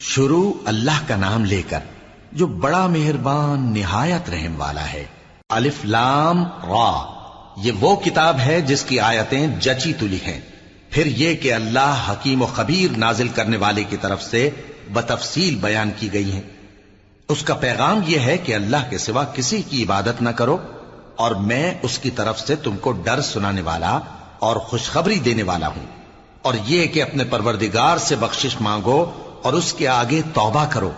شروع اللہ کا نام لے کر جو بڑا مہربان نہایت رحم والا ہے۔ الف لام را، یہ وہ کتاب ہے جس کی آیتیں جچی تلی ہیں۔ پھر یہ کہ اللہ حکیم و خبیر نازل کرنے والے کی طرف سے بتفصیل بیان کی گئی ہیں۔ اس کا پیغام یہ ہے کہ اللہ کے سوا کسی کی عبادت نہ کرو، اور میں اس کی طرف سے تم کو ڈر سنانے والا اور خوشخبری دینے والا ہوں۔ اور یہ کہ اپنے پروردگار سے بخشش مانگو اور اس کے آگے توبہ کرو،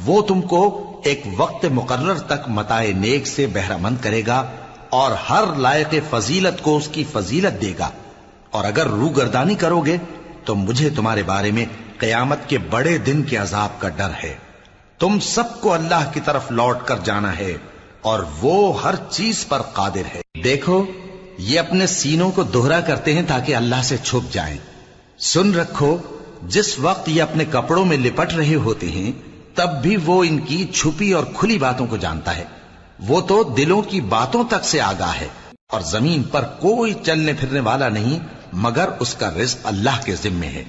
وہ تم کو ایک وقت مقرر تک متاع نیک سے بہرہ مند کرے گا اور ہر لائق فضیلت کو اس کی فضیلت دے گا۔ اور اگر روگردانی کرو گے تو مجھے تمہارے بارے میں قیامت کے بڑے دن کے عذاب کا ڈر ہے۔ تم سب کو اللہ کی طرف لوٹ کر جانا ہے اور وہ ہر چیز پر قادر ہے۔ دیکھو، یہ اپنے سینوں کو دوہرا کرتے ہیں تاکہ اللہ سے چھپ جائیں۔ سن رکھو، جس وقت یہ اپنے کپڑوں میں لپٹ رہے ہوتے ہیں تب بھی وہ ان کی چھپی اور کھلی باتوں کو جانتا ہے۔ وہ تو دلوں کی باتوں تک سے آگاہ ہے۔ اور زمین پر کوئی چلنے پھرنے والا نہیں مگر اس کا رزق اللہ کے ذمے ہے۔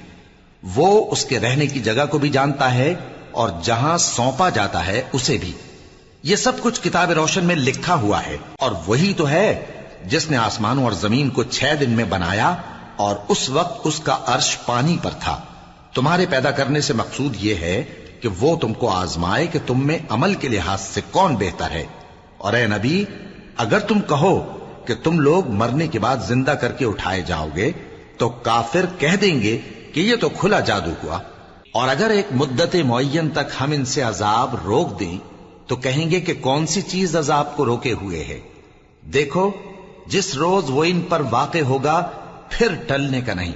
وہ اس کے رہنے کی جگہ کو بھی جانتا ہے اور جہاں سونپا جاتا ہے اسے بھی۔ یہ سب کچھ کتاب روشن میں لکھا ہوا ہے۔ اور وہی تو ہے جس نے آسمانوں اور زمین کو 6 دن میں بنایا، اور اس وقت اس کا عرش پانی پر تھا۔ تمہارے پیدا کرنے سے مقصود یہ ہے کہ وہ تم کو آزمائے کہ تم میں عمل کے لحاظ سے کون بہتر ہے۔ اور اے نبی، اگر تم کہو کہ تم لوگ مرنے کے بعد زندہ کر کے اٹھائے جاؤ گے تو کافر کہہ دیں گے کہ یہ تو کھلا جادو ہوا۔ اور اگر ایک مدت معین تک ہم ان سے عذاب روک دیں تو کہیں گے کہ کون سی چیز عذاب کو روکے ہوئے ہے۔ دیکھو، جس روز وہ ان پر واقع ہوگا پھر ٹلنے کا نہیں،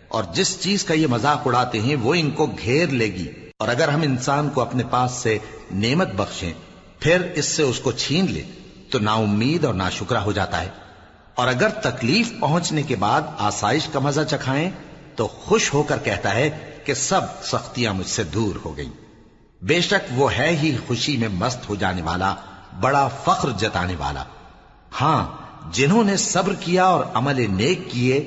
اور جس چیز کا یہ مذاق اڑاتے ہیں وہ ان کو گھیر لے گی۔ اور اگر ہم انسان کو اپنے پاس سے نعمت بخشیں پھر اس سے اس کو چھین لے تو نا امید اور ناشکرا ہو جاتا ہے۔ اور اگر تکلیف پہنچنے کے بعد آسائش کا مزہ چکھائیں تو خوش ہو کر کہتا ہے کہ سب سختیاں مجھ سے دور ہو گئیں۔ بے شک وہ ہے ہی خوشی میں مست ہو جانے والا، بڑا فخر جتانے والا۔ ہاں، جنہوں نے صبر کیا اور عمل نیک کیے،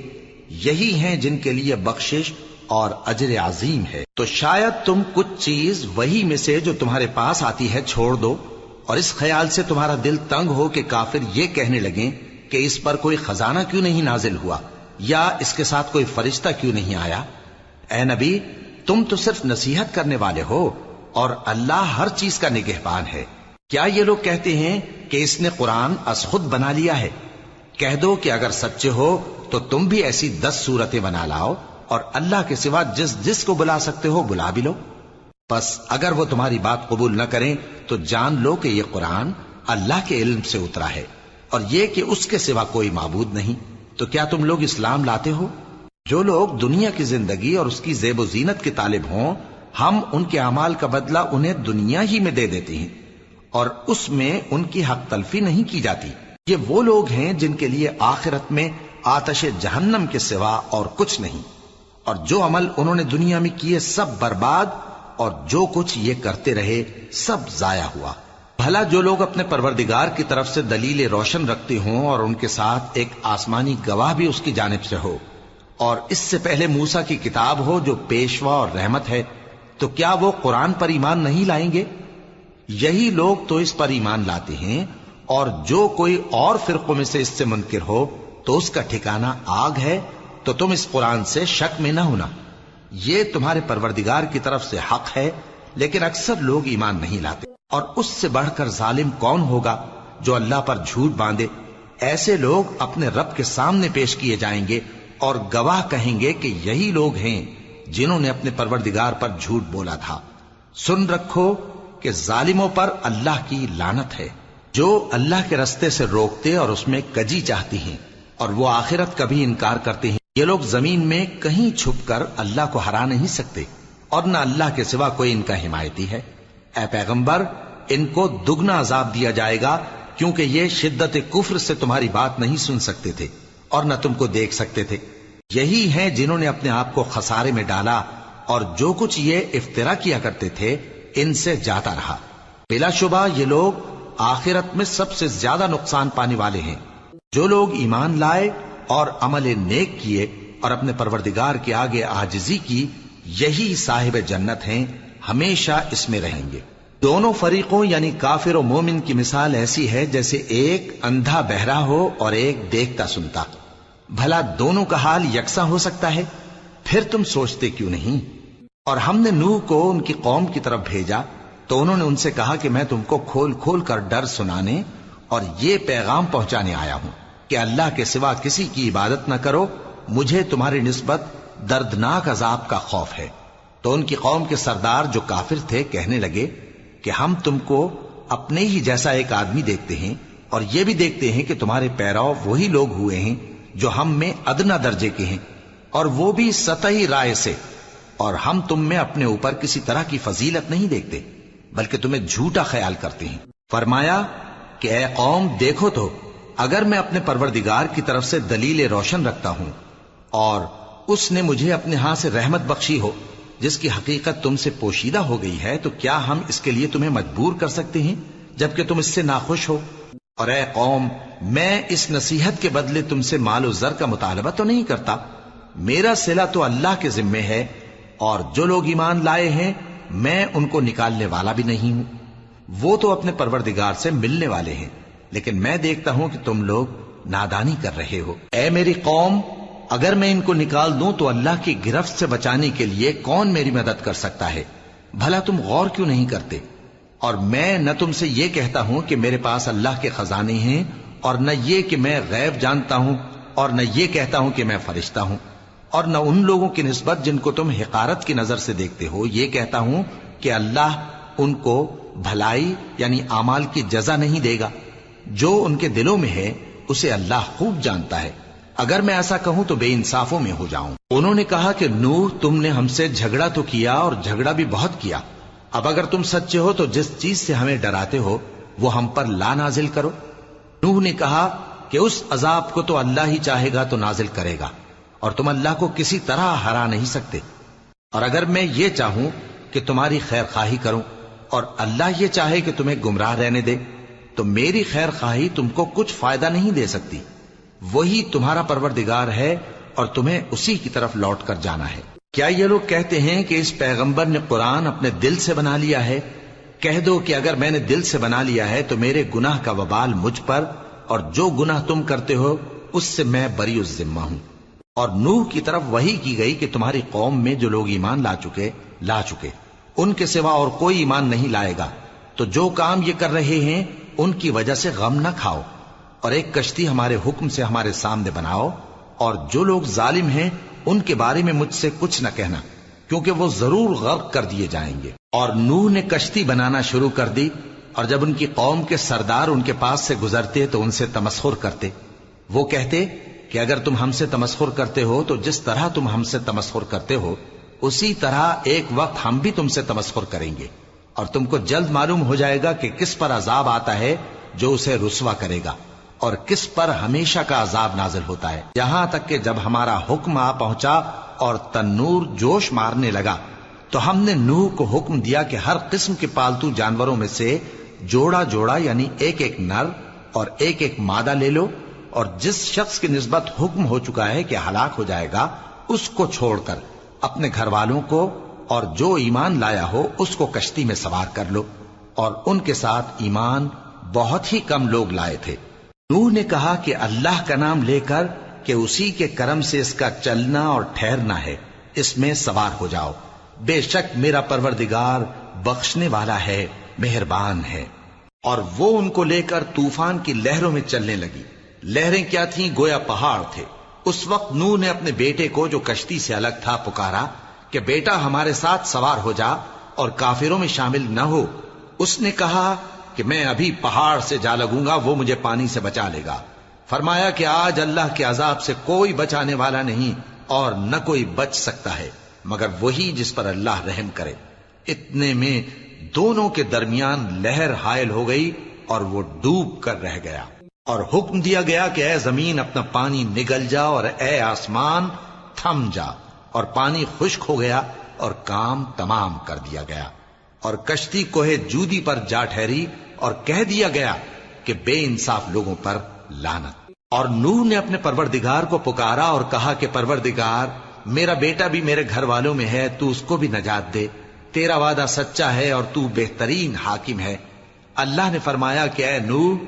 یہی ہیں جن کے لیے بخشش اور اجر عظیم ہے۔ تو شاید تم کچھ چیز وہی میں سے جو تمہارے پاس آتی ہے چھوڑ دو، اور اس خیال سے تمہارا دل تنگ ہو کہ کافر یہ کہنے لگیں کہ اس پر کوئی خزانہ کیوں نہیں نازل ہوا، یا اس کے ساتھ کوئی فرشتہ کیوں نہیں آیا۔ اے نبی، تم تو صرف نصیحت کرنے والے ہو، اور اللہ ہر چیز کا نگہبان ہے۔ کیا یہ لوگ کہتے ہیں کہ اس نے قرآن از خود بنا لیا ہے؟ کہہ دو کہ اگر سچے ہو تو تم بھی ایسی 10 صورتیں بنا لاؤ، اور اللہ کے سوا جس جس کو بلا سکتے ہو بلا بھی لو۔ بس اگر وہ تمہاری بات قبول نہ کریں تو جان لو کہ یہ قرآن اللہ کے علم سے اترا ہے، اور یہ کہ اس کے سوا کوئی معبود نہیں۔ تو کیا تم لوگ اسلام لاتے ہو؟ جو لوگ دنیا کی زندگی اور اس کی زیب و زینت کے طالب ہوں، ہم ان کے اعمال کا بدلہ انہیں دنیا ہی میں دے دیتے ہیں، اور اس میں ان کی حق تلفی نہیں کی جاتی۔ یہ وہ لوگ ہیں جن کے لیے آخرت میں آتش جہنم کے سوا اور کچھ نہیں، اور جو عمل انہوں نے دنیا میں کیے سب برباد، اور جو کچھ یہ کرتے رہے سب ضائع ہوا۔ بھلا جو لوگ اپنے پروردگار کی طرف سے دلیل روشن رکھتے ہوں اور ان کے ساتھ ایک آسمانی گواہ بھی اس کی جانب سے ہو، اور اس سے پہلے موسیٰ کی کتاب ہو جو پیشوا اور رحمت ہے، تو کیا وہ قرآن پر ایمان نہیں لائیں گے؟ یہی لوگ تو اس پر ایمان لاتے ہیں، اور جو کوئی اور فرقوں میں سے اس سے منکر ہو تو اس کا ٹھکانہ آگ ہے۔ تو تم اس قرآن سے شک میں نہ ہونا، یہ تمہارے پروردگار کی طرف سے حق ہے، لیکن اکثر لوگ ایمان نہیں لاتے۔ اور اس سے بڑھ کر ظالم کون ہوگا جو اللہ پر جھوٹ باندھے؟ ایسے لوگ اپنے رب کے سامنے پیش کیے جائیں گے اور گواہ کہیں گے کہ یہی لوگ ہیں جنہوں نے اپنے پروردگار پر جھوٹ بولا تھا۔ سن رکھو کہ ظالموں پر اللہ کی لعنت ہے، جو اللہ کے رستے سے روکتے اور اس میں کجی چاہتی ہیں، اور وہ آخرت کا بھی انکار کرتے ہیں۔ یہ لوگ زمین میں کہیں چھپ کر اللہ کو ہرا نہیں سکتے، اور نہ اللہ کے سوا کوئی ان کا حمایتی ہے۔ اے پیغمبر، ان کو دگنا عذاب دیا جائے گا، کیونکہ یہ شدت کفر سے تمہاری بات نہیں سن سکتے تھے اور نہ تم کو دیکھ سکتے تھے۔ یہی ہیں جنہوں نے اپنے آپ کو خسارے میں ڈالا، اور جو کچھ یہ افترا کیا کرتے تھے ان سے جاتا رہا۔ بلا شبہ یہ لوگ آخرت میں سب سے زیادہ نقصان پانے والے ہیں۔ جو لوگ ایمان لائے اور عمل نیک کیے اور اپنے پروردگار کے آگے عاجزی کی، یہی صاحب جنت ہیں، ہمیشہ اس میں رہیں گے۔ دونوں فریقوں یعنی کافر و مومن کی مثال ایسی ہے جیسے ایک اندھا بہرا ہو اور ایک دیکھتا سنتا۔ بھلا دونوں کا حال یکساں ہو سکتا ہے؟ پھر تم سوچتے کیوں نہیں؟ اور ہم نے نوح کو ان کی قوم کی طرف بھیجا تو انہوں نے ان سے کہا کہ میں تم کو کھول کھول کر ڈر سنانے اور یہ پیغام پہنچانے آیا ہوں کہ اللہ کے سوا کسی کی عبادت نہ کرو، مجھے تمہاری نسبت دردناک عذاب کا خوف ہے۔ تو ان کی قوم کے سردار جو کافر تھے کہنے لگے کہ ہم تم کو اپنے ہی جیسا ایک آدمی دیکھتے ہیں اور یہ بھی دیکھتے ہیں کہ تمہارے پیرو وہی لوگ ہوئے ہیں جو ہم میں ادنا درجے کے ہیں، اور وہ بھی سطحی رائے سے، اور ہم تم میں اپنے اوپر کسی طرح کی فضیلت نہیں دیکھتے بلکہ تمہیں جھوٹا خیال کرتے ہیں۔ فرمایا کہ اے قوم دیکھو تو اگر میں اپنے پروردگار کی طرف سے دلیل روشن رکھتا ہوں اور اس نے مجھے اپنے ہاں سے رحمت بخشی ہو جس کی حقیقت تم سے پوشیدہ ہو گئی ہے، تو کیا ہم اس کے لیے تمہیں مجبور کر سکتے ہیں جبکہ تم اس سے ناخوش ہو؟ اور اے قوم میں اس نصیحت کے بدلے تم سے مال و زر کا مطالبہ تو نہیں کرتا، میرا صلہ تو اللہ کے ذمے ہے، اور جو لوگ ایمان لائے ہیں میں ان کو نکالنے والا بھی نہیں ہوں، وہ تو اپنے پروردگار سے ملنے والے ہیں، لیکن میں دیکھتا ہوں کہ تم لوگ نادانی کر رہے ہو۔ اے میری قوم اگر میں ان کو نکال دوں تو اللہ کی گرفت سے بچانے کے لیے کون میری مدد کر سکتا ہے؟ بھلا تم غور کیوں نہیں کرتے؟ اور میں نہ تم سے یہ کہتا ہوں کہ میرے پاس اللہ کے خزانے ہیں، اور نہ یہ کہ میں غیب جانتا ہوں، اور نہ یہ کہتا ہوں کہ میں فرشتہ ہوں، اور نہ ان لوگوں کی نسبت جن کو تم حقارت کی نظر سے دیکھتے ہو یہ کہتا ہوں کہ اللہ ان کو بھلائی یعنی اعمال کی جزا نہیں دے گا۔ جو ان کے دلوں میں ہے اسے اللہ خوب جانتا ہے، اگر میں ایسا کہوں تو بے انصافوں میں ہو جاؤں۔ انہوں نے کہا کہ نوح تم نے ہم سے جھگڑا تو کیا اور جھگڑا بھی بہت کیا، اب اگر تم سچے ہو تو جس چیز سے ہمیں ڈراتے ہو وہ ہم پر لا نازل کرو۔ نوح نے کہا کہ اس عذاب کو تو اللہ ہی چاہے گا تو نازل کرے گا، اور تم اللہ کو کسی طرح ہرا نہیں سکتے، اور اگر میں یہ چاہوں کہ تمہاری خیر خواہی کروں اور اللہ یہ چاہے کہ تمہیں گمراہ رہنے دے تو میری خیر خواہی تم کو کچھ فائدہ نہیں دے سکتی، وہی تمہارا پروردگار ہے اور تمہیں اسی کی طرف لوٹ کر جانا ہے۔ کیا یہ لوگ کہتے ہیں کہ اس پیغمبر نے قرآن اپنے دل سے بنا لیا ہے؟ کہہ دو کہ اگر میں نے دل سے بنا لیا ہے تو میرے گناہ کا وبال مجھ پر، اور جو گناہ تم کرتے ہو اس سے میں بری الذمہ ہوں۔ اور نوح کی طرف وحی کی گئی کہ تمہاری قوم میں جو لوگ ایمان لا چکے ان کے سوا اور کوئی ایمان نہیں لائے گا، تو جو کام یہ کر رہے ہیں ان کی وجہ سے غم نہ کھاؤ، اور ایک کشتی ہمارے حکم سے ہمارے سامنے بناؤ، اور جو لوگ ظالم ہیں ان کے بارے میں مجھ سے کچھ نہ کہنا، کیونکہ وہ ضرور غرق کر دیے جائیں گے۔ اور نوح نے کشتی بنانا شروع کر دی، اور جب ان کی قوم کے سردار ان کے پاس سے گزرتے تو ان سے تمسخر کرتے۔ وہ کہتے کہ اگر تم ہم سے تمسخر کرتے ہو تو جس طرح تم ہم سے تمسخر کرتے ہو اسی طرح ایک وقت ہم بھی تم سے تمسخر کریں گے، اور تم کو جلد معلوم ہو جائے گا کہ کس پر عذاب آتا ہے جو اسے رسوا کرے گا، اور کس پر ہمیشہ کا عذاب نازل ہوتا ہے۔ یہاں تک کہ جب ہمارا حکم آ پہنچا اور تنور جوش مارنے لگا تو ہم نے نوح کو حکم دیا کہ ہر قسم کے پالتو جانوروں میں سے جوڑا جوڑا یعنی ایک ایک نر اور ایک ایک مادہ لے لو، اور جس شخص کی نسبت حکم ہو چکا ہے کہ ہلاک ہو جائے گا اس کو چھوڑ کر اپنے گھر والوں کو اور جو ایمان لایا ہو اس کو کشتی میں سوار کر لو، اور ان کے ساتھ ایمان بہت ہی کم لوگ لائے تھے۔ نوح نے کہا کہ اللہ کا نام لے کر کہ اسی کے کرم سے اس کا چلنا اور ٹھہرنا ہے، اس میں سوار ہو جاؤ، بے شک میرا پروردگار بخشنے والا ہے، مہربان ہے۔ اور وہ ان کو لے کر طوفان کی لہروں میں چلنے لگی۔ لہریں کیا تھیں؟ گویا پہاڑ تھے۔ اس وقت نوح نے اپنے بیٹے کو جو کشتی سے الگ تھا پکارا کہ بیٹا ہمارے ساتھ سوار ہو جا اور کافروں میں شامل نہ ہو۔ اس نے کہا کہ میں ابھی پہاڑ سے جا لگوں گا، وہ مجھے پانی سے بچا لے گا۔ فرمایا کہ آج اللہ کے عذاب سے کوئی بچانے والا نہیں اور نہ کوئی بچ سکتا ہے مگر وہی جس پر اللہ رحم کرے۔ اتنے میں دونوں کے درمیان لہر حائل ہو گئی اور وہ ڈوب کر رہ گیا، اور حکم دیا گیا کہ اے زمین اپنا پانی نگل جا اور اے آسمان تھم جا، اور پانی خشک ہو گیا اور کام تمام کر دیا گیا، اور کشتی کوہ جودی پر جا ٹھہری، اور کہہ دیا گیا کہ بے انصاف لوگوں پر لعنت۔ اور نوح نے اپنے پروردگار کو پکارا اور کہا کہ پروردگار میرا بیٹا بھی میرے گھر والوں میں ہے، تو اس کو بھی نجات دے۔ تیرا وعدہ سچا ہے اور تو بہترین حاکم ہے۔ اللہ نے فرمایا کہ اے نوح،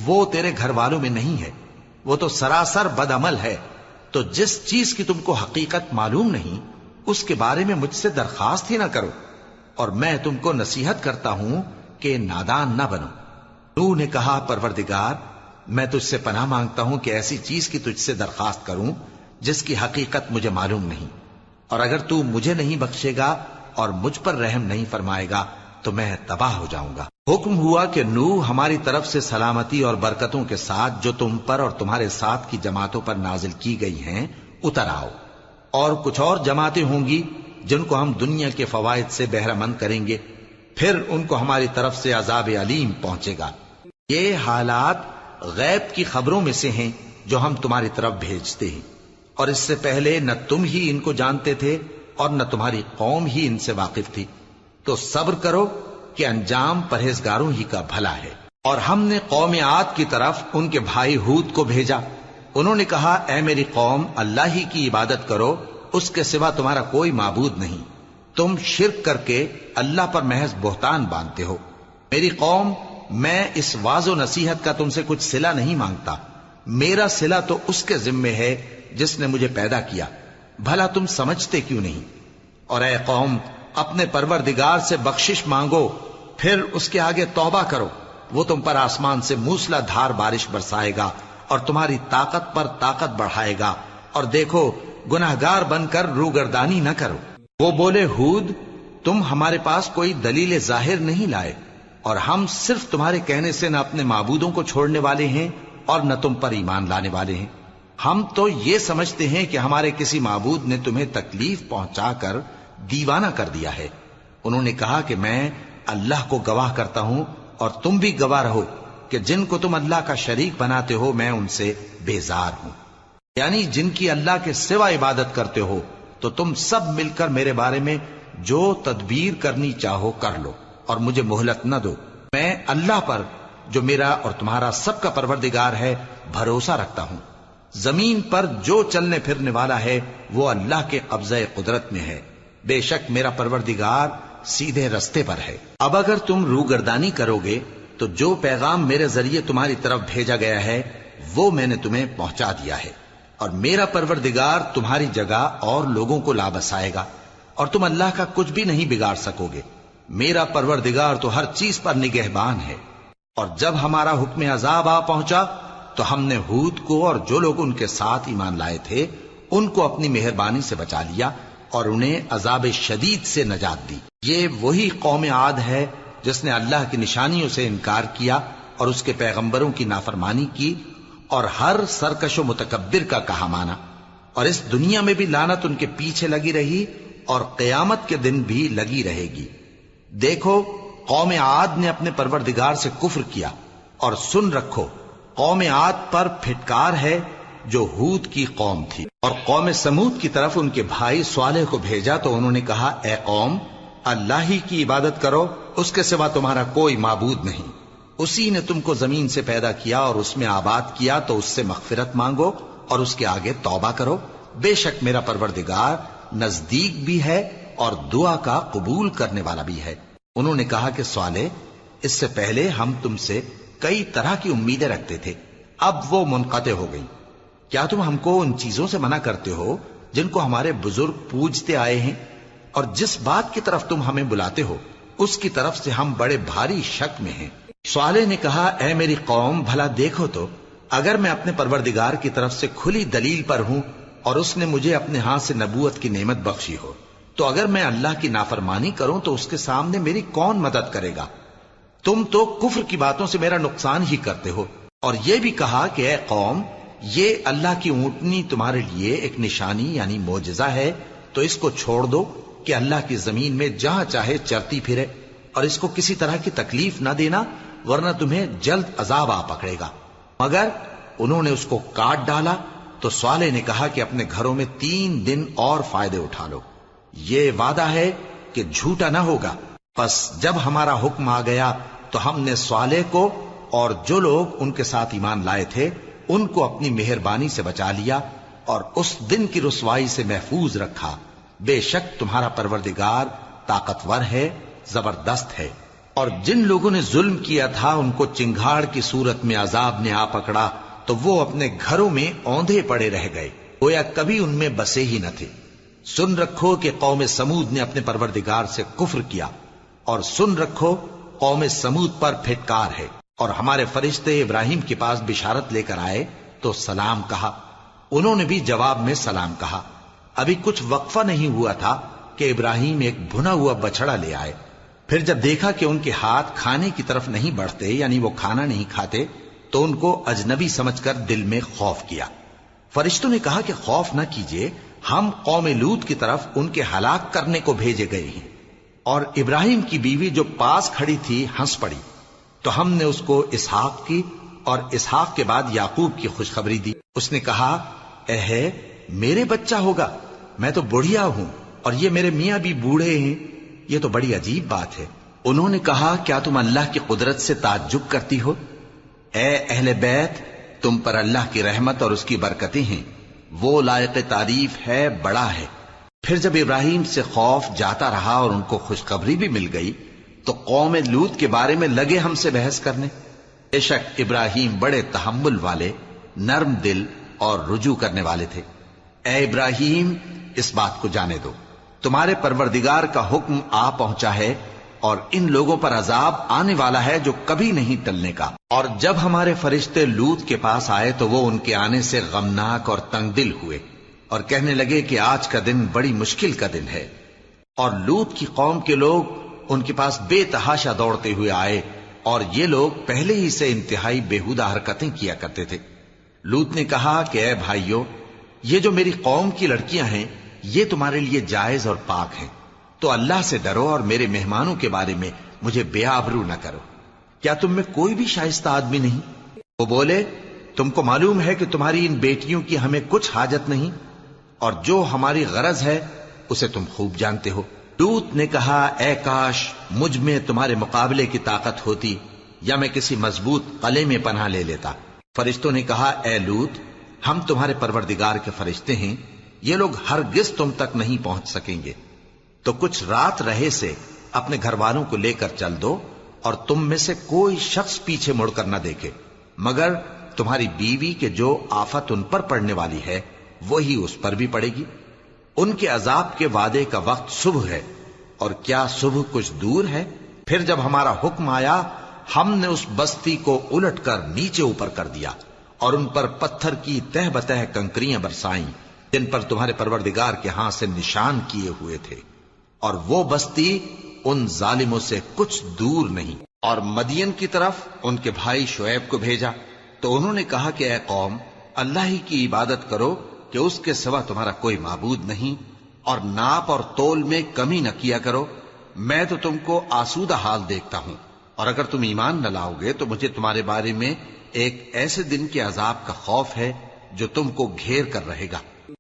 وہ تیرے گھر والوں میں نہیں ہے، وہ تو سراسر بد عمل ہے، تو جس چیز کی تم کو حقیقت معلوم نہیں اس کے بارے میں مجھ سے درخواست ہی نہ کرو، اور میں تم کو نصیحت کرتا ہوں کہ نادان نہ بنو۔ نوح نے کہا پروردگار، میں تجھ سے پناہ مانگتا ہوں کہ ایسی چیز کی تجھ سے درخواست کروں جس کی حقیقت مجھے معلوم نہیں، اور اگر تو مجھے نہیں بخشے گا اور مجھ پر رحم نہیں فرمائے گا تو میں تباہ ہو جاؤں گا۔ حکم ہوا کہ نوح ہماری طرف سے سلامتی اور برکتوں کے ساتھ جو تم پر اور تمہارے ساتھ کی جماعتوں پر نازل کی گئی ہیں اتر آؤ، اور کچھ اور جماعتیں ہوں گی جن کو ہم دنیا کے فوائد سے بہرہ مند کریں گے، پھر ان کو ہماری طرف سے عذاب علیم پہنچے گا۔ یہ حالات غیب کی خبروں میں سے ہیں جو ہم تمہاری طرف بھیجتے ہیں، اور اس سے پہلے نہ تم ہی ان کو جانتے تھے اور نہ تمہاری قوم ہی ان سے واقف تھی، تو صبر کرو کہ انجام پرہیزگاروں ہی کا بھلا ہے۔ اور ہم نے قوم عاد کی طرف ان کے بھائی ہود کو بھیجا، انہوں نے کہا اے میری قوم، اللہ ہی کی عبادت کرو، اس کے سوا تمہارا کوئی معبود نہیں، تم شرک کر کے اللہ پر محض بہتان باندھتے ہو۔ میری قوم، میں اس واعظ و نصیحت کا تم سے کچھ صلہ نہیں مانگتا، میرا صلہ تو اس کے ذمے ہے جس نے مجھے پیدا کیا، بھلا تم سمجھتے کیوں نہیں؟ اور اے قوم، اپنے پروردگار سے بخشش مانگو، پھر اس کے آگے توبہ کرو، وہ تم پر آسمان سے موسلا دھار بارش برسائے گا اور تمہاری طاقت پر طاقت بڑھائے گا، اور دیکھو گناہگار بن کر روگردانی نہ کرو۔ وہ بولے ہود، تم ہمارے پاس کوئی دلیل ظاہر نہیں لائے، اور ہم صرف تمہارے کہنے سے نہ اپنے معبودوں کو چھوڑنے والے ہیں اور نہ تم پر ایمان لانے والے ہیں۔ ہم تو یہ سمجھتے ہیں کہ ہمارے کسی معبود نے تمہیں تکلیف پہنچا کر دیوانہ کر دیا ہے۔ انہوں نے کہا کہ میں اللہ کو گواہ کرتا ہوں اور تم بھی گواہ رہو کہ جن کو تم اللہ کا شریک بناتے ہو میں ان سے بیزار ہوں، یعنی جن کی اللہ کے سوا عبادت کرتے ہو، تو تم سب مل کر میرے بارے میں جو تدبیر کرنی چاہو کر لو اور مجھے مہلت نہ دو۔ میں اللہ پر جو میرا اور تمہارا سب کا پروردگار ہے بھروسہ رکھتا ہوں۔ زمین پر جو چلنے پھرنے والا ہے وہ اللہ کے قبضہ قدرت میں ہے، بے شک میرا پروردگار سیدھے رستے پر ہے۔ اب اگر تم روگردانی کرو گے تو جو پیغام میرے ذریعے تمہاری طرف بھیجا گیا ہے وہ میں نے تمہیں پہنچا دیا ہے، اور میرا پروردگار تمہاری جگہ اور لوگوں کو لا بسائے گا، اور تم اللہ کا کچھ بھی نہیں بگاڑ سکو گے۔ میرا پروردگار تو ہر چیز پر نگہبان ہے۔ اور جب ہمارا حکم عذاب آ پہنچا تو ہم نے ہود کو اور جو لوگ ان کے ساتھ ایمان لائے تھے ان کو اپنی مہربانی سے بچا لیا اور انہیں عذاب شدید سے نجات دی۔ یہ وہی قوم عاد ہے جس نے اللہ کی نشانیوں سے انکار کیا اور اس کے پیغمبروں کی نافرمانی کی اور ہر سرکش و متکبر کا کہا مانا، اور اس دنیا میں بھی لعنت ان کے پیچھے لگی رہی اور قیامت کے دن بھی لگی رہے گی۔ دیکھو قوم عاد نے اپنے پروردگار سے کفر کیا، اور سن رکھو قوم عاد پر پھٹکار ہے جو ہود کی قوم تھی۔ اور قوم سمود کی طرف ان کے بھائی صالح کو بھیجا تو انہوں نے کہا اے قوم، اللہ ہی کی عبادت کرو، اس کے سوا تمہارا کوئی معبود نہیں، اسی نے تم کو زمین سے پیدا کیا اور اس میں آباد کیا، تو اس سے مغفرت مانگو اور اس کے آگے توبہ کرو، بے شک میرا پروردگار نزدیک بھی ہے اور دعا کا قبول کرنے والا بھی ہے۔ انہوں نے کہا کہ صالح، اس سے پہلے ہم تم سے کئی طرح کی امیدیں رکھتے تھے، اب وہ منقطع ہو گئی، کیا تم ہم کو ان چیزوں سے منع کرتے ہو جن کو ہمارے بزرگ پوجتے آئے ہیں؟ اور جس بات کی طرف تم ہمیں بلاتے ہو اس کی طرف سے ہم بڑے بھاری شک میں ہیں۔ صالح نے کہا اے میری قوم، بھلا دیکھو تو اگر میں اپنے پروردگار کی طرف سے کھلی دلیل پر ہوں اور اس نے مجھے اپنے ہاتھ سے نبوت کی نعمت بخشی ہو، تو اگر میں اللہ کی نافرمانی کروں تو اس کے سامنے میری کون مدد کرے گا؟ تم تو کفر کی باتوں سے میرا نقصان ہی کرتے ہو۔ اور یہ بھی کہا کہ اے قوم، یہ اللہ کی اونٹنی تمہارے لیے ایک نشانی یعنی معجزہ ہے، تو اس کو چھوڑ دو کہ اللہ کی زمین میں جہاں چاہے چرتی پھرے، اور اس کو کسی طرح کی تکلیف نہ دینا ورنہ تمہیں جلد عذاب آ پکڑے گا۔ مگر انہوں نے اس کو کاٹ ڈالا تو صالح نے کہا کہ اپنے گھروں میں 3 دن اور فائدے اٹھا لو، یہ وعدہ ہے کہ جھوٹا نہ ہوگا۔ پس جب ہمارا حکم آ گیا تو ہم نے صالح کو اور جو لوگ ان کے ساتھ ایمان لائے تھے ان کو اپنی مہربانی سے بچا لیا اور اس دن کی رسوائی سے محفوظ رکھا، بے شک تمہارا پروردگار طاقتور ہے، زبردست ہے۔ اور جن لوگوں نے ظلم کیا تھا ان کو چنگھاڑ کی صورت میں عذاب نے آ پکڑا تو وہ اپنے گھروں میں اوندھے پڑے رہ گئے، گویا کبھی ان میں بسے ہی نہ تھے۔ سن رکھو کہ قوم سمود نے اپنے پروردگار سے کفر کیا، اور سن رکھو قوم سمود پر پھٹکار ہے۔ اور ہمارے فرشتے ابراہیم کے پاس بشارت لے کر آئے تو سلام کہا، انہوں نے بھی جواب میں سلام کہا۔ ابھی کچھ وقفہ نہیں ہوا تھا کہ ابراہیم ایک بھنا ہوا بچڑا لے آئے۔ پھر جب دیکھا کہ ان کے ہاتھ کھانے کی طرف نہیں بڑھتے، یعنی وہ کھانا نہیں کھاتے، تو ان کو اجنبی سمجھ کر دل میں خوف کیا۔ فرشتوں نے کہا کہ خوف نہ کیجیے، ہم قوم لوط کی طرف ان کے ہلاک کرنے کو بھیجے گئے ہیں۔ اور ابراہیم کی بیوی جو پاس کھڑی تھی ہنس پڑی، تو ہم نے اس کو اسحاق کی اور اسحاق کے بعد یعقوب کی خوشخبری دی۔ اس نے کہا، اے میرے بچہ ہوگا، میں تو بڑھیا ہوں اور یہ میرے میاں بھی بوڑھے ہیں، یہ تو بڑی عجیب بات ہے۔ انہوں نے کہا، کیا تم اللہ کی قدرت سے تعجب کرتی ہو؟ اے اہل بیت، تم پر اللہ کی رحمت اور اس کی برکتیں ہیں، وہ لائق تعریف ہے، بڑا ہے۔ پھر جب ابراہیم سے خوف جاتا رہا اور ان کو خوشخبری بھی مل گئی تو قوم لوط کے بارے میں لگے ہم سے بحث کرنے۔ بے شک ابراہیم بڑے تحمل والے، نرم دل اور رجوع کرنے والے تھے۔ اے ابراہیم، اس بات کو جانے دو، تمہارے پروردگار کا حکم آ پہنچا ہے اور ان لوگوں پر عذاب آنے والا ہے جو کبھی نہیں ٹلنے کا۔ اور جب ہمارے فرشتے لوط کے پاس آئے تو وہ ان کے آنے سے غمناک اور تنگ دل ہوئے اور کہنے لگے کہ آج کا دن بڑی مشکل کا دن ہے۔ اور لوط کی قوم کے لوگ ان کے پاس بے تحاشا دوڑتے ہوئے آئے، اور یہ لوگ پہلے ہی سے انتہائی بےہودہ حرکتیں کیا کرتے تھے۔ لوط نے کہا کہ اے بھائیو، یہ جو میری قوم کی لڑکیاں ہیں یہ تمہارے لیے جائز اور پاک ہیں، تو اللہ سے ڈرو اور میرے مہمانوں کے بارے میں مجھے بے آبرو نہ کرو۔ کیا تم میں کوئی بھی شائستہ آدمی نہیں؟ وہ بولے، تم کو معلوم ہے کہ تمہاری ان بیٹیوں کی ہمیں کچھ حاجت نہیں، اور جو ہماری غرض ہے اسے تم خوب جانتے ہو۔ لوط نے کہا، اے کاش مجھ میں تمہارے مقابلے کی طاقت ہوتی، یا میں کسی مضبوط قلعے میں پناہ لے لیتا۔ فرشتوں نے کہا، اے لوط، ہم تمہارے پروردگار کے فرشتے ہیں، یہ لوگ ہرگز تم تک نہیں پہنچ سکیں گے، تو کچھ رات رہے سے اپنے گھر والوں کو لے کر چل دو، اور تم میں سے کوئی شخص پیچھے مڑ کر نہ دیکھے، مگر تمہاری بیوی کے جو آفت ان پر پڑنے والی ہے وہی اس پر بھی پڑے گی۔ ان کے عذاب کے وعدے کا وقت صبح ہے، اور کیا صبح کچھ دور ہے؟ پھر جب ہمارا حکم آیا ہم نے اس بستی کو الٹ کر نیچے اوپر کر دیا اور ان پر پتھر کی تہ بتہ کنکریاں برسائیں جن پر تمہارے پروردگار کے ہاں سے نشان کیے ہوئے تھے، اور وہ بستی ان ظالموں سے کچھ دور نہیں۔ اور مدین کی طرف ان کے بھائی شعیب کو بھیجا تو انہوں نے کہا کہ اے قوم، اللہ ہی کی عبادت کرو کہ اس کے سوا تمہارا کوئی معبود نہیں، اور ناپ اور تول میں کمی نہ کیا کرو، میں تو تم کو آسودہ حال دیکھتا ہوں، اور اگر تم ایمان نہ لاؤ گے تو مجھے تمہارے بارے میں ایک ایسے دن کے عذاب کا خوف ہے جو تم کو گھیر کر رہے گا۔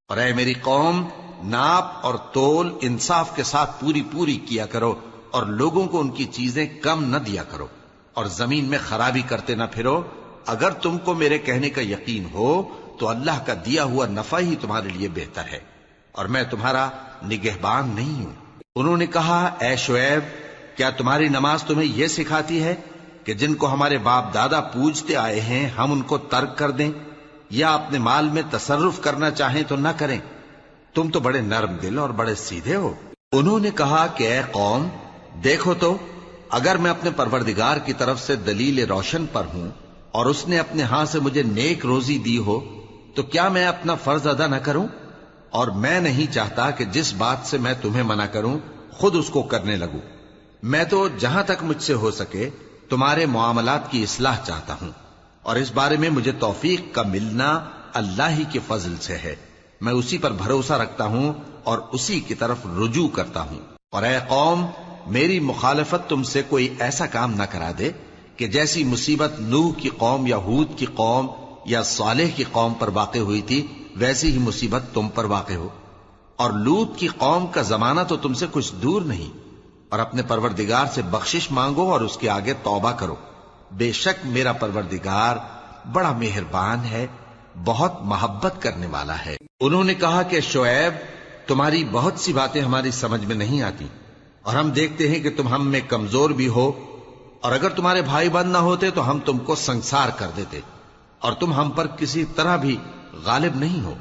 اور اے میری قوم، ناپ اور تول انصاف کے ساتھ پوری کیا کرو، اور لوگوں کو ان کی چیزیں کم نہ دیا کرو، اور زمین میں خرابی کرتے نہ پھرو۔ اگر تم کو میرے کہنے کا یقین ہو تو اللہ کا دیا ہوا نفع ہی تمہارے لیے بہتر ہے، اور میں تمہارا نگہبان نہیں ہوں۔ انہوں نے کہا، اے شعیب، کیا تمہاری نماز تمہیں یہ سکھاتی ہے کہ جن کو ہمارے باپ دادا پوجتے آئے ہیں ہم ان کو ترک کر دیں، یا اپنے مال میں تصرف کرنا چاہیں تو نہ کریں؟ تم تو بڑے نرم دل اور بڑے سیدھے ہو۔ انہوں نے کہا کہ اے قوم، دیکھو تو، اگر میں اپنے پروردگار کی طرف سے دلیل روشن پر ہوں اور اس نے اپنے ہاں سے مجھے نیک روزی دی ہو تو کیا میں اپنا فرض ادا نہ کروں؟ اور میں نہیں چاہتا کہ جس بات سے میں تمہیں منع کروں خود اس کو کرنے لگوں۔ میں تو جہاں تک مجھ سے ہو سکے تمہارے معاملات کی اصلاح چاہتا ہوں، اور اس بارے میں مجھے توفیق کا ملنا اللہ ہی کے فضل سے ہے۔ میں اسی پر بھروسہ رکھتا ہوں اور اسی کی طرف رجوع کرتا ہوں۔ اور اے قوم، میری مخالفت تم سے کوئی ایسا کام نہ کرا دے کہ جیسی مصیبت نوح کی قوم یا ہود کی قوم یا صالح کی قوم پر واقع ہوئی تھی ویسی ہی مصیبت تم پر واقع ہو۔ اور لوط کی قوم کا زمانہ تو تم سے کچھ دور نہیں، اور اپنے پروردگار سے بخشش مانگو اور اس کے آگے توبہ کرو، بے شک میرا پروردگار بڑا مہربان ہے، بہت محبت کرنے والا ہے۔ انہوں نے کہا کہ شعیب، تمہاری بہت سی باتیں ہماری سمجھ میں نہیں آتی، اور ہم دیکھتے ہیں کہ تم ہم میں کمزور بھی ہو، اور اگر تمہارے بھائی بند نہ ہوتے تو ہم تم کو سنسار کر دیتے، اور تم ہم پر کسی طرح بھی غالب نہیں ہو۔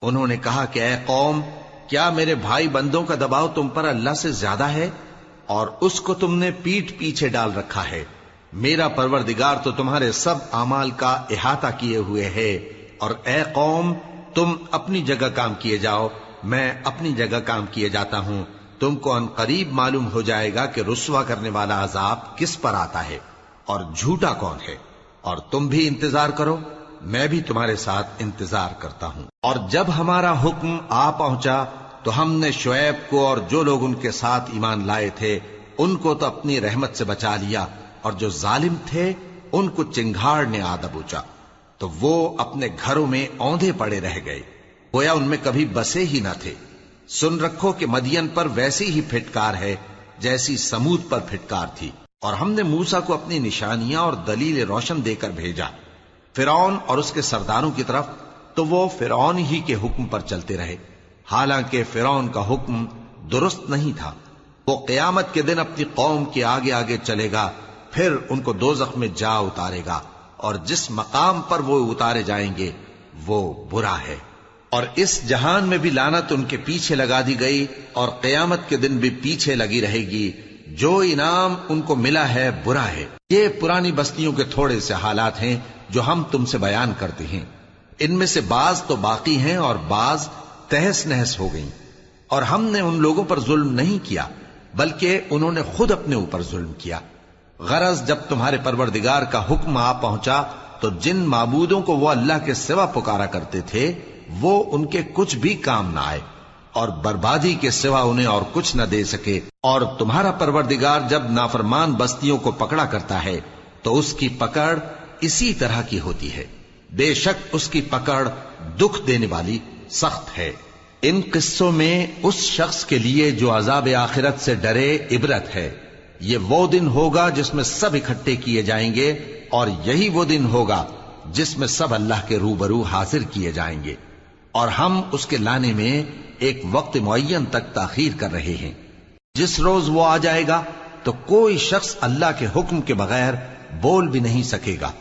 انہوں نے کہا کہ اے قوم، کیا میرے بھائی بندوں کا دباؤ تم پر اللہ سے زیادہ ہے، اور اس کو تم نے پیٹھ پیچھے ڈال رکھا ہے؟ میرا پروردگار تو تمہارے سب اعمال کا احاطہ کیے ہوئے ہے، اور اے قوم، تم اپنی جگہ کام کیے جاؤ، میں اپنی جگہ کام کیے جاتا ہوں۔ تم کو ان قریب معلوم ہو جائے گا کہ رسوا کرنے والا عذاب کس پر آتا ہے اور جھوٹا کون ہے، اور تم بھی انتظار کرو، میں بھی تمہارے ساتھ انتظار کرتا ہوں۔ اور جب ہمارا حکم آ پہنچا تو ہم نے شعیب کو اور جو لوگ ان کے ساتھ ایمان لائے تھے ان کو تو اپنی رحمت سے بچا لیا، اور جو ظالم تھے ان کو چنگھاڑ نے آ دبوچا، تو وہ اپنے گھروں میں اوندھے پڑے رہ گئے، گویا ان میں کبھی بسے ہی نہ تھے۔ سن رکھو کہ مدین پر ویسی ہی پھٹکار ہے جیسی سمود پر پھٹکار تھی، اور ہم نے موسیٰ کو اپنی نشانیاں اور دلیل روشن دے کر بھیجا فرعون اور اس کے سرداروں کی طرف، تو وہ فرعون ہی کے حکم پر چلتے رہے، حالانکہ فرعون کا حکم درست نہیں تھا۔ وہ قیامت کے دن اپنی قوم کے آگے آگے چلے گا، پھر ان کو دوزخ میں جا اتارے گا، اور جس مقام پر وہ اتارے جائیں گے وہ برا ہے۔ اور اس جہان میں بھی لعنت ان کے پیچھے لگا دی گئی، اور قیامت کے دن بھی پیچھے لگی رہے گی۔ جو انعام ان کو ملا ہے برا ہے۔ یہ پرانی بستیوں کے تھوڑے سے حالات ہیں جو ہم تم سے بیان کرتے ہیں، ان میں سے بعض تو باقی ہیں اور بعض تہس نہس ہو گئیں۔ اور ہم نے ان لوگوں پر ظلم نہیں کیا بلکہ انہوں نے خود اپنے اوپر ظلم کیا۔ غرض جب تمہارے پروردگار کا حکم آ پہنچا تو جن معبودوں کو وہ اللہ کے سوا پکارا کرتے تھے وہ ان کے کچھ بھی کام نہ آئے، اور بربادی کے سوا انہیں اور کچھ نہ دے سکے۔ اور تمہارا پروردگار جب نافرمان بستیوں کو پکڑا کرتا ہے تو اس کی پکڑ اسی طرح کی ہوتی ہے، بے شک اس کی پکڑ دکھ دینے والی سخت ہے۔ ان قصوں میں اس شخص کے لیے جو عذاب آخرت سے ڈرے عبرت ہے۔ یہ وہ دن ہوگا جس میں سب اکٹھے کیے جائیں گے، اور یہی وہ دن ہوگا جس میں سب اللہ کے روبرو حاضر کیے جائیں گے، اور ہم اس کے لانے میں ایک وقت معین تک تاخیر کر رہے ہیں۔ جس روز وہ آ جائے گا تو کوئی شخص اللہ کے حکم کے بغیر بول بھی نہیں سکے گا۔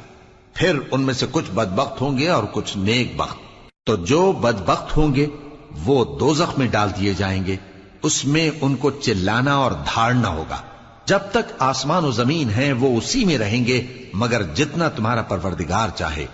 پھر ان میں سے کچھ بدبخت ہوں گے اور کچھ نیک بخت۔ تو جو بدبخت ہوں گے وہ دوزخ میں ڈال دیے جائیں گے، اس میں ان کو چلانا اور دھاڑنا ہوگا۔ جب تک آسمان و زمین ہیں وہ اسی میں رہیں گے مگر جتنا تمہارا پروردگار چاہے،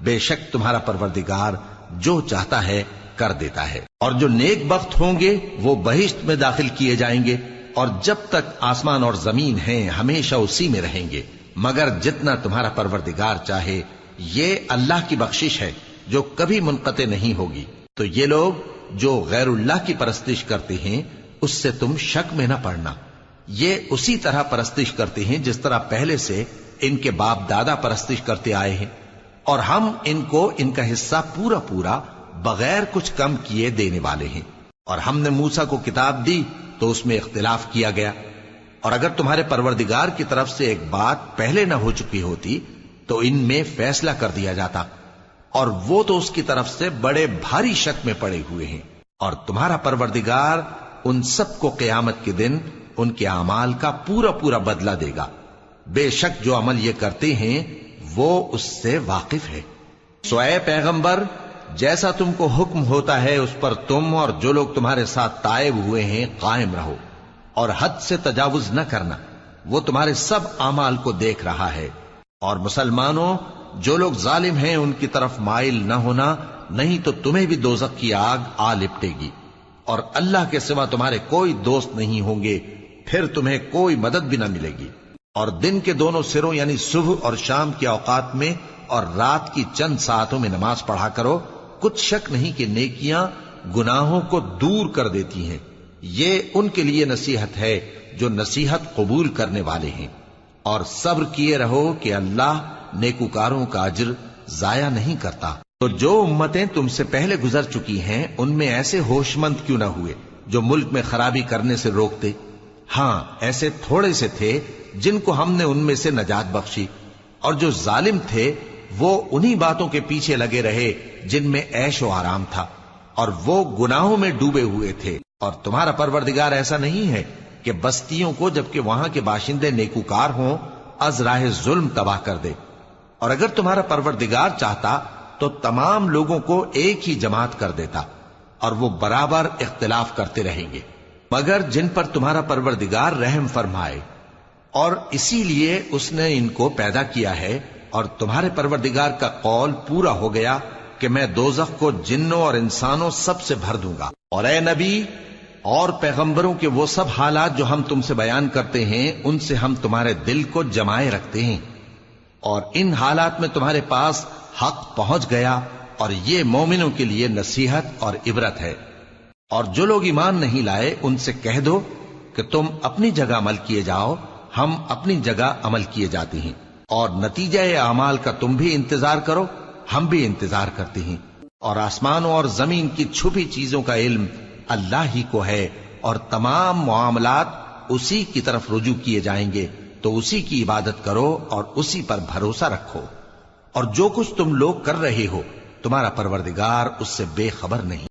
بے شک تمہارا پروردگار جو چاہتا ہے کر دیتا ہے۔ اور جو نیک بخت ہوں گے وہ بہشت میں داخل کیے جائیں گے، اور جب تک آسمان اور زمین ہیں ہمیشہ اسی میں رہیں گے مگر جتنا تمہارا پروردگار چاہے۔ یہ اللہ کی بخشش ہے جو کبھی منقطع نہیں ہوگی۔ تو یہ لوگ جو غیر اللہ کی پرستش کرتے ہیں اس سے تم شک میں نہ پڑنا، یہ اسی طرح پرستش کرتے ہیں جس طرح پہلے سے ان کے باپ دادا پرستش کرتے آئے ہیں، اور ہم ان کو ان کا حصہ پورا پورا بغیر کچھ کم کیے دینے والے ہیں۔ اور ہم نے موسیٰ کو کتاب دی تو اس میں اختلاف کیا گیا، اور اگر تمہارے پروردگار کی طرف سے ایک بات پہلے نہ ہو چکی ہوتی تو ان میں فیصلہ کر دیا جاتا، اور وہ تو اس کی طرف سے بڑے بھاری شک میں پڑے ہوئے ہیں۔ اور تمہارا پروردگار ان سب کو قیامت کے دن ان کے اعمال کا پورا پورا بدلہ دے گا، بے شک جو عمل یہ کرتے ہیں وہ اس سے واقف ہے۔ سو اے پیغمبر، جیسا تم کو حکم ہوتا ہے اس پر تم اور جو لوگ تمہارے ساتھ تائب ہوئے ہیں قائم رہو، اور حد سے تجاوز نہ کرنا، وہ تمہارے سب اعمال کو دیکھ رہا ہے۔ اور مسلمانوں، جو لوگ ظالم ہیں ان کی طرف مائل نہ ہونا، نہیں تو تمہیں بھی دوزخ کی آگ آ لپٹے گی، اور اللہ کے سوا تمہارے کوئی دوست نہیں ہوں گے، پھر تمہیں کوئی مدد بھی نہ ملے گی۔ اور دن کے دونوں سروں یعنی صبح اور شام کے اوقات میں اور رات کی چند ساعتوں میں نماز پڑھا کرو، کچھ شک نہیں کہ نیکیاں گناہوں کو دور کر دیتی ہیں۔ یہ ان کے لیے نصیحت ہے جو نصیحت قبول کرنے والے ہیں۔ اور صبر کیے رہو کہ اللہ نیکوکاروں کا اجر ضائع نہیں کرتا۔ تو جو امتیں تم سے پہلے گزر چکی ہیں ان میں ایسے ہوش مند کیوں نہ ہوئے جو ملک میں خرابی کرنے سے روکتے؟ ہاں، ایسے تھوڑے سے تھے جن کو ہم نے ان میں سے نجات بخشی، اور جو ظالم تھے وہ انہی باتوں کے پیچھے لگے رہے جن میں عیش و آرام تھا، اور وہ گناہوں میں ڈوبے ہوئے تھے۔ اور تمہارا پروردگار ایسا نہیں ہے کہ بستیوں کو جبکہ وہاں کے باشندے نیکوکار ہوں از راہ ظلم تباہ کر دے، اور اگر تمہارا پروردگار چاہتا تو تمام لوگوں کو ایک ہی جماعت کر دیتا، اور وہ برابر اختلاف کرتے رہیں گے، مگر جن پر تمہارا پروردگار رحم فرمائے، اور اسی لیے اس نے ان کو پیدا کیا ہے، اور تمہارے پروردگار کا قول پورا ہو گیا کہ میں دوزخ کو جنوں اور انسانوں سب سے بھر دوں گا۔ اور اے نبی اور پیغمبروں کے وہ سب حالات جو ہم تم سے بیان کرتے ہیں، ان سے ہم تمہارے دل کو جمائے رکھتے ہیں، اور ان حالات میں تمہارے پاس حق پہنچ گیا، اور یہ مومنوں کے لیے نصیحت اور عبرت ہے۔ اور جو لوگ ایمان نہیں لائے ان سے کہہ دو کہ تم اپنی جگہ عمل کیے جاؤ، ہم اپنی جگہ عمل کیے جاتے ہیں، اور نتیجہ اعمال کا تم بھی انتظار کرو، ہم بھی انتظار کرتے ہیں، اور آسمانوں اور زمین کی چھپی چیزوں کا علم اللہ ہی کو ہے، اور تمام معاملات اسی کی طرف رجوع کیے جائیں گے، تو اسی کی عبادت کرو اور اسی پر بھروسہ رکھو، اور جو کچھ تم لوگ کر رہے ہو تمہارا پروردگار اس سے بے خبر نہیں۔